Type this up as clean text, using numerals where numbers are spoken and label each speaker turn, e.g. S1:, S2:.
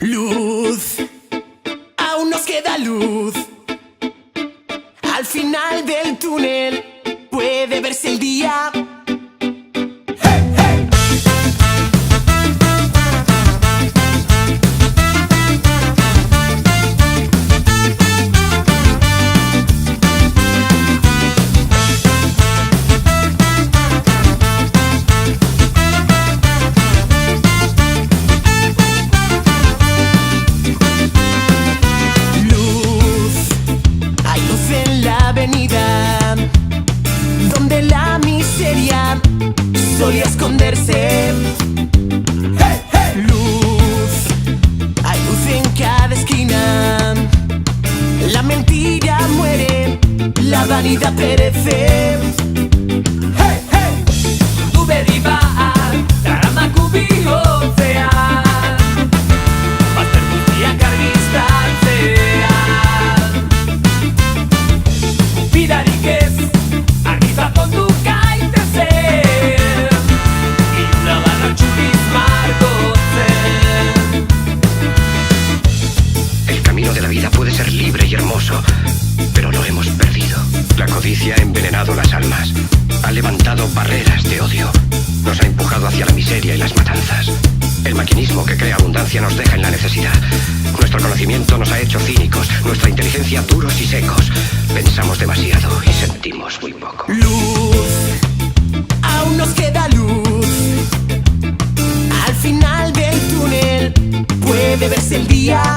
S1: Luz, aún nos queda luz. Al final del túnel puede verse el día. ¡Hey, hey! Donde la miseria solía esconderse. Hey, hey. Luz, hay luz en cada esquina. La mentira muere, la vanidad perece. Hey, hey. Nube diva, drama kubiotzea. Bazter guztiak argiztatzea. Bidarik ez, argizakondu gaitezen. Iluna txuriz margotzen.
S2: El camino de la vida puede ser libre y hermoso, pero lo hemos perdido. La codicia ha envenenado las almas, ha levantado barreras de odio, nos ha empujado hacia la miseria y las matanzas. El maquinismo que crea abundancia nos deja en la necesidad. Nuestro conocimiento nos ha hecho cínicos, nuestra inteligencia duros y secos. Pensamos demasiado y sentimos muy poco.
S1: Luz, aún nos queda luz. Al final del túnel puede verse el día.